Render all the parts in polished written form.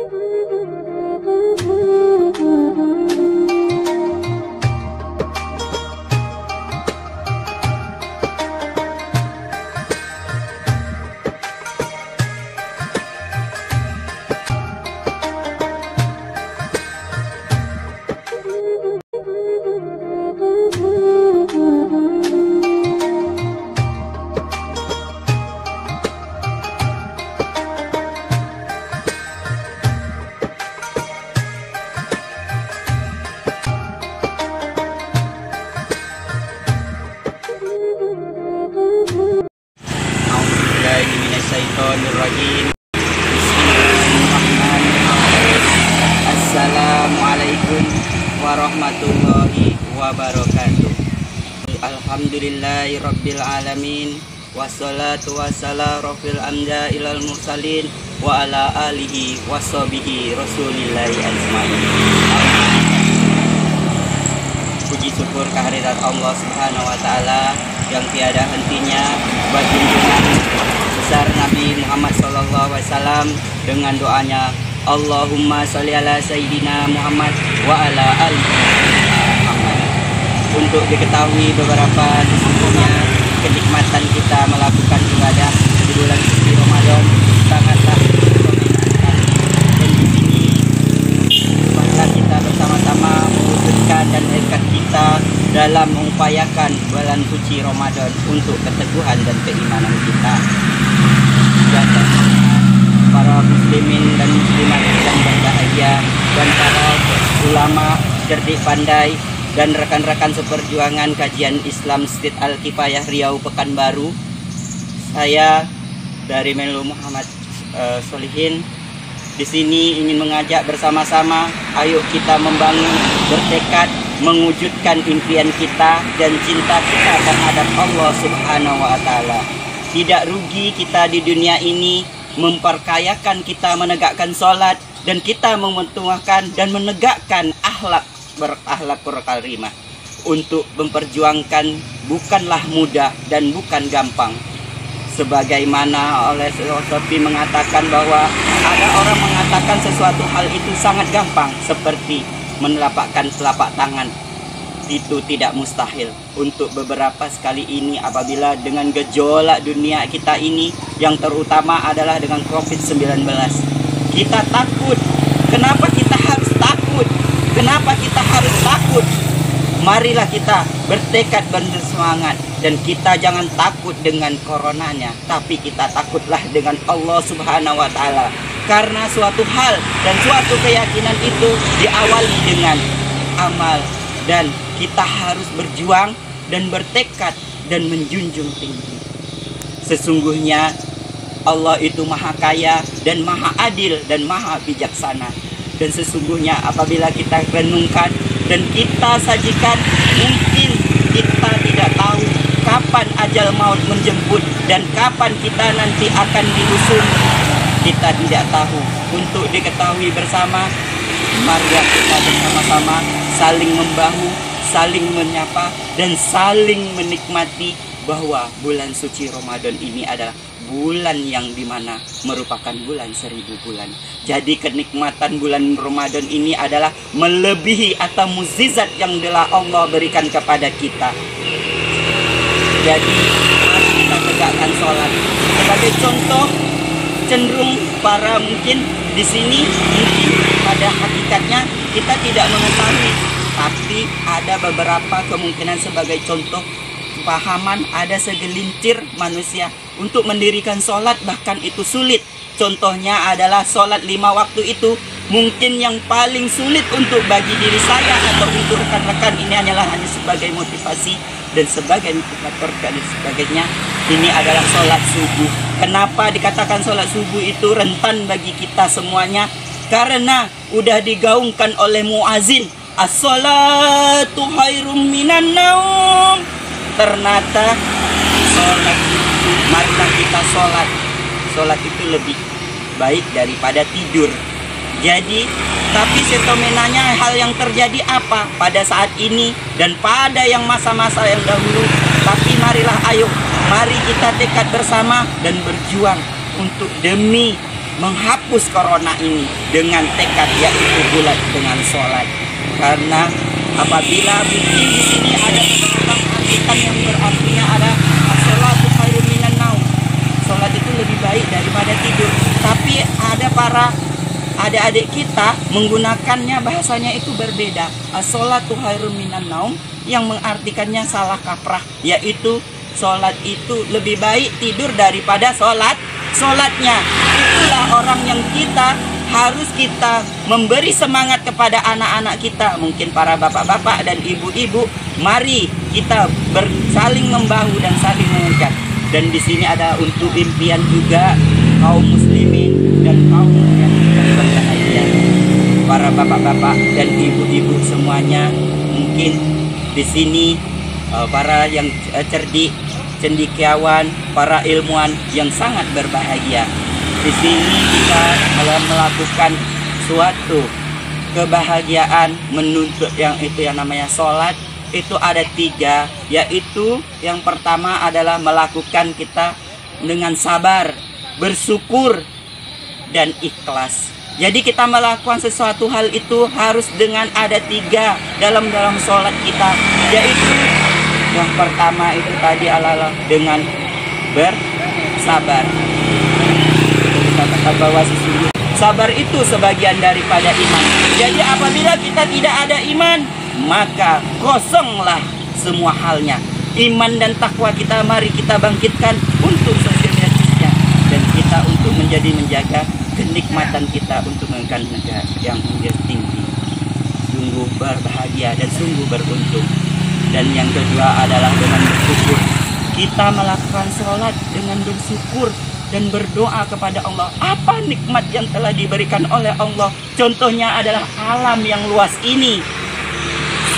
Bismillahirrahmanirrahim. Assalamualaikum warahmatullahi wabarakatuh. Alhamdulillahirabbil alamin. Wassalatu wassalamu rafil amda ilal mursalin wa ala alihi washabihi rasulillahi ajmain. Puji syukur kehadirat Allah Subhanahu wa taala yang tiada hentinya bagi junjungan besar Nabi Muhammad SAW dengan doanya Allahumma sholli ala sayyidina Muhammad wa ala alihi Muhammad. Untuk diketahui beberapa sesungguhnya kenikmatan kita melakukan ibadah di bulan suci Ramadan sangatlah menyenangkan, dan di sini maka kita bersama-sama mewujudkan dan ikat kita dalam mengupayakan bulan suci Ramadan untuk keteguhan dan keimanan kita. Dan para muslimin dan muslimat yang berbahagia, dan para ulama cerdik pandai dan rekan-rekan seperjuangan kajian Islam Masjid Al-Kifayah Riau Pekanbaru. Saya dari Menlu Muhammad Solihin di sini ingin mengajak bersama-sama, ayo kita membangun, bertekad mewujudkan impian kita dan cinta kita terhadap Allah Subhanahu wa taala. Tidak rugi kita di dunia ini, memperkayakan kita menegakkan sholat, dan kita mementuahkan dan menegakkan berakhlak berkarimah. Untuk memperjuangkan bukanlah mudah dan bukan gampang. Sebagaimana oleh filosofi mengatakan bahwa ada orang mengatakan sesuatu hal itu sangat gampang, seperti menelapakkan telapak tangan. Itu tidak mustahil. Untuk beberapa sekali ini apabila dengan gejolak dunia kita ini, yang terutama adalah dengan COVID-19, kita takut. Kenapa kita harus takut? Kenapa kita harus takut? Marilah kita bertekad dan bersemangat, dan kita jangan takut dengan coronanya, tapi kita takutlah dengan Allah Subhanahu wa taala. Karena suatu hal dan suatu keyakinan itu diawali dengan amal, dan kita harus berjuang dan bertekad dan menjunjung tinggi. Sesungguhnya Allah itu maha kaya dan maha adil dan maha bijaksana. Dan sesungguhnya apabila kita renungkan dan kita sajikan, mungkin kita tidak tahu kapan ajal maut menjemput dan kapan kita nanti akan diusung. Kita tidak tahu. Untuk diketahui bersama, mari kita bersama-sama saling membahu, saling menyapa, dan saling menikmati bahwa bulan suci Ramadan ini adalah bulan yang dimana merupakan bulan 1000 bulan. Jadi kenikmatan bulan Ramadan ini adalah melebihi atau mukjizat yang telah Allah berikan kepada kita. Jadi mari kita tegakkan sholat. Sebagai contoh, cenderung para mungkin di sini mungkin pada hakikatnya kita tidak mengetahui, tapi ada beberapa kemungkinan sebagai contoh pahaman, ada segelintir manusia untuk mendirikan sholat bahkan itu sulit. Contohnya adalah sholat 5 waktu itu mungkin yang paling sulit untuk bagi diri saya atau untuk rekan-rekan. Ini hanyalah hanya sebagai motivasi dan sebagai motivator dan sebagainya. Ini adalah sholat subuh. Kenapa dikatakan sholat subuh itu rentan bagi kita semuanya? Karena udah digaungkan oleh muazin, as-sholatu khairum minan naum. Ternyata sholat itu, marilah kita sholat. Sholat itu lebih baik daripada tidur. Jadi, tapi setomenanya hal yang terjadi apa pada saat ini dan pada yang masa-masa yang dahulu. Tapi marilah ayo, mari kita tekad bersama dan berjuang untuk demi menghapus corona ini dengan tekad, yaitu bulat dengan sholat. Karena apabila bukti di sini ada beberapa artikan yang berartinya ada sholatu khairun minan naum. Sholat itu lebih baik daripada tidur. Tapi ada para adik-adik kita menggunakannya, bahasanya itu berbeda. As-sholatu khairun minan naum yang mengartikannya salah kaprah, yaitu sholat itu lebih baik tidur daripada sholatnya. Itulah orang yang harus kita memberi semangat kepada anak-anak kita, mungkin para bapak-bapak dan ibu-ibu. Mari kita saling membahu dan saling mengingat. Dan di sini ada untuk impian juga kaum muslimin dan kaum yang berbahagia. Para bapak-bapak dan ibu-ibu semuanya, mungkin di sini para yang cerdik, cendekiawan, para ilmuwan yang sangat berbahagia. Di sini kita melakukan suatu kebahagiaan menuntut yang namanya sholat. Itu ada 3, yaitu yang pertama adalah melakukan kita dengan sabar, bersyukur, dan ikhlas. Jadi kita melakukan sesuatu hal itu harus dengan ada 3 dalam sholat kita, yaitu yang pertama itu tadi adalah dengan bersabar. Kita kata bahwa sesungguhnya sabar itu sebagian daripada iman. Jadi apabila kita tidak ada iman, maka kosonglah semua halnya. Iman dan takwa kita mari kita bangkitkan untuk sosialisasinya, dan kita untuk menjaga kenikmatan kita untuk mengangkat negara yang tinggi. Sungguh berbahagia dan sungguh beruntung. Dan yang kedua adalah dengan bersyukur. Kita melakukan sholat dengan bersyukur dan berdoa kepada Allah. Apa nikmat yang telah diberikan oleh Allah? Contohnya adalah alam yang luas ini.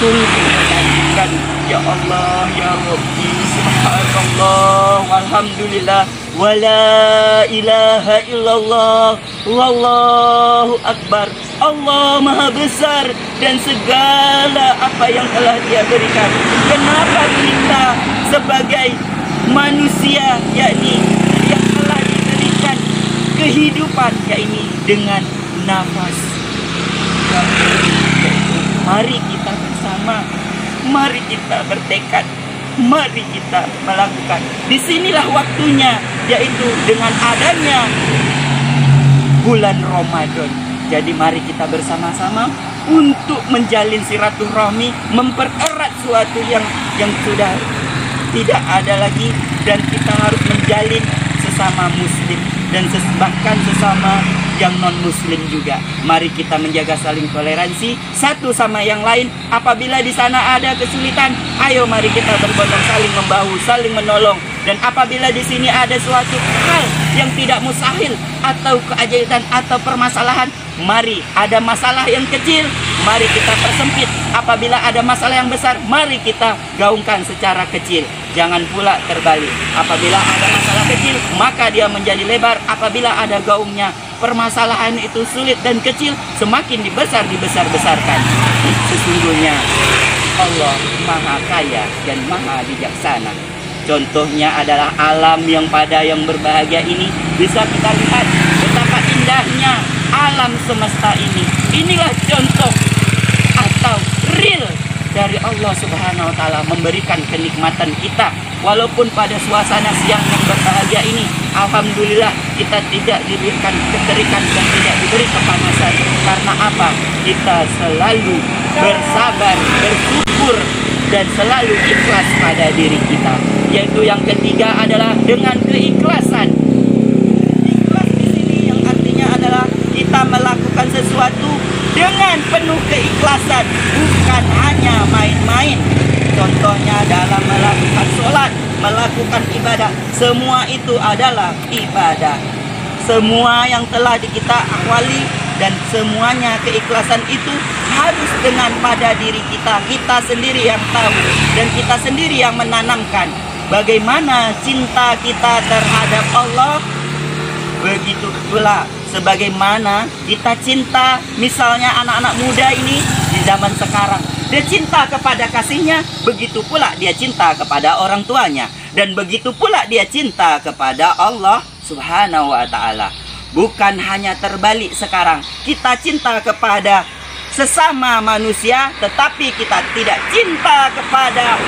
Sungguh menyanyikan, ya Allah, ya Rabbi, subhanallah, walhamdulillah, wala ilaha illallah, wallahu akbar. Allah maha besar dan segala apa yang telah Dia berikan. Kenapa kita sebagai manusia, yakni yang telah diberikan kehidupan, yakni dengan nafas, mari kita bersama, mari kita bertekad, mari kita melakukan. Disinilah waktunya, yaitu dengan adanya bulan Ramadan. Jadi mari kita bersama-sama untuk menjalin silaturahmi, mempererat suatu yang sudah tidak ada lagi, dan kita harus menjalin sesama muslim dan bahkan sesama yang non-muslim juga. Mari kita menjaga saling toleransi satu sama yang lain. Apabila di sana ada kesulitan, ayo mari kita berbondong saling membahu, saling menolong. Dan apabila di sini ada suatu hal yang tidak mustahil atau keajaiban atau permasalahan, mari ada masalah yang kecil, mari kita persempit. Apabila ada masalah yang besar, mari kita gaungkan secara kecil. Jangan pula terbalik. Apabila ada masalah kecil, maka dia menjadi lebar. Apabila ada gaungnya, permasalahan itu sulit dan kecil, semakin dibesar-besarkan. Sesungguhnya Allah maha kaya dan maha bijaksana. Contohnya adalah alam yang berbahagia ini. Bisa kita lihat betapa indahnya alam semesta ini. Inilah contoh atau real dari Allah Subhanahu wa Ta'ala memberikan kenikmatan kita. Walaupun pada suasana siang yang berbahagia ini, alhamdulillah kita tidak diberikan keterikan dan tidak diberi kepanasan. Karena apa? Kita selalu bersabar, bersyukur, dan selalu ikhlas pada diri kita. Yaitu yang ketiga adalah dengan keikhlasan. Ikhlas di sini yang artinya adalah kita melakukan sesuatu dengan penuh keikhlasan, bukan hanya main-main. Contohnya dalam melakukan sholat, melakukan ibadah, semua itu adalah ibadah. Semua yang telah kita awali dan semuanya keikhlasan itu harus dengan pada diri kita. Kita sendiri yang tahu dan kita sendiri yang menanamkan bagaimana cinta kita terhadap Allah. Begitu pula sebagaimana kita cinta, misalnya anak-anak muda ini di zaman sekarang, dia cinta kepada kasihnya, begitu pula dia cinta kepada orang tuanya, dan begitu pula dia cinta kepada Allah Subhanahu wa Ta'ala. Bukan hanya terbalik sekarang, kita cinta kepada sesama manusia, tetapi kita tidak cinta kepada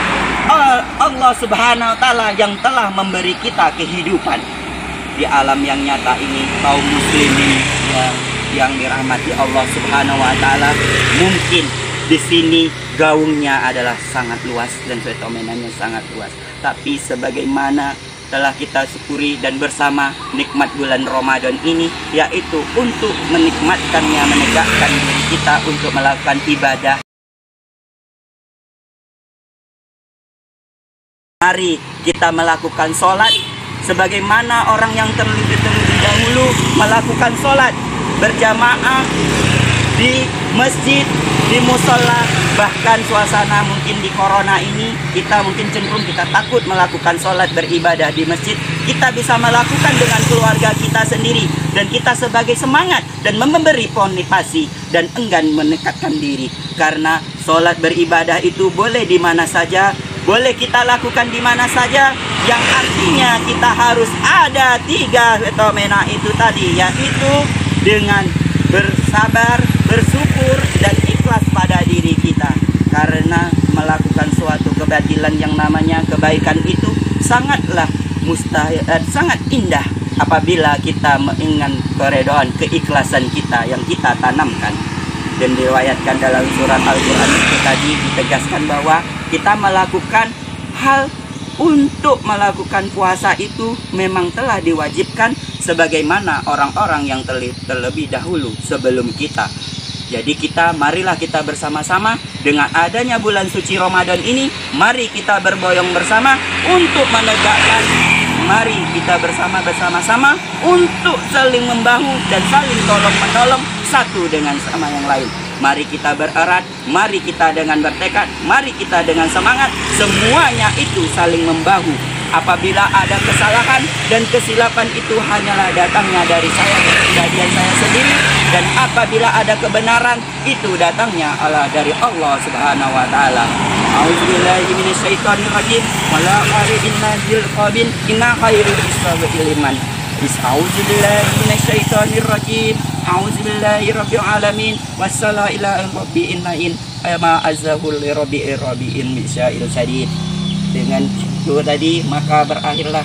Allah Subhanahu wa Ta'ala yang telah memberi kita kehidupan. Di alam yang nyata ini, kaum muslimin yang dirahmati Allah Subhanahu wa Ta'ala, mungkin di sini gaungnya adalah sangat luas dan fenomenanya sangat luas. Tapi sebagaimana telah kita syukuri dan bersama nikmat bulan Ramadan ini, yaitu untuk menikmatkannya, menegakkan diri kita untuk melakukan ibadah. Mari kita melakukan sholat sebagaimana orang yang terlebih dahulu melakukan sholat berjamaah di masjid, di musola. Bahkan suasana mungkin di corona ini, kita mungkin cenderung kita takut melakukan sholat beribadah di masjid. Kita bisa melakukan dengan keluarga kita sendiri, dan kita sebagai semangat dan memberi motivasi dan enggan menekatkan diri. Karena sholat beribadah itu boleh di mana saja, boleh kita lakukan di mana saja, yang artinya kita harus ada 3 fenomena itu tadi, yaitu dengan bersabar, bersyukur, dan ikhlas pada diri kita. Karena melakukan suatu kebatilan yang namanya kebaikan itu sangatlah mustahil, sangat indah apabila kita mengingat keredoan, keikhlasan kita yang kita tanamkan. Dan diriwayatkan dalam surat Al-Quran itu tadi ditegaskan bahwa kita melakukan hal untuk melakukan puasa itu memang telah diwajibkan sebagaimana orang-orang yang terlebih dahulu sebelum kita. Jadi marilah kita bersama-sama dengan adanya bulan suci Ramadan ini, mari kita berboyong bersama untuk menegakkan, mari kita bersama-sama untuk saling membahu dan saling tolong-menolong satu dengan sama yang lain. Mari kita bererat, mari kita dengan bertekad, mari kita dengan semangat, semuanya itu saling membahu. Apabila ada kesalahan dan kesilapan itu hanyalah datangnya dari saya, kepribadian saya sendiri. Dan apabila ada kebenaran itu datangnya dari Allah Subhanahu wa Ta'ala. A'udzubillahi minasyaitonirrajim. Wala qarinna bil qabin inna khairul islamil iman. A'udzubillahi minasyaitonirrajim. A'udzubillahi rabbil alamin. Wassalamu ila rabbil innain ma azahul rabbil misya'il sadid. Dengan itu tadi maka berakhirlah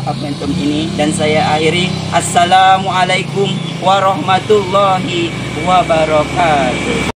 momentum ini, dan saya akhiri. Assalamualaikum warahmatullahi wabarakatuh.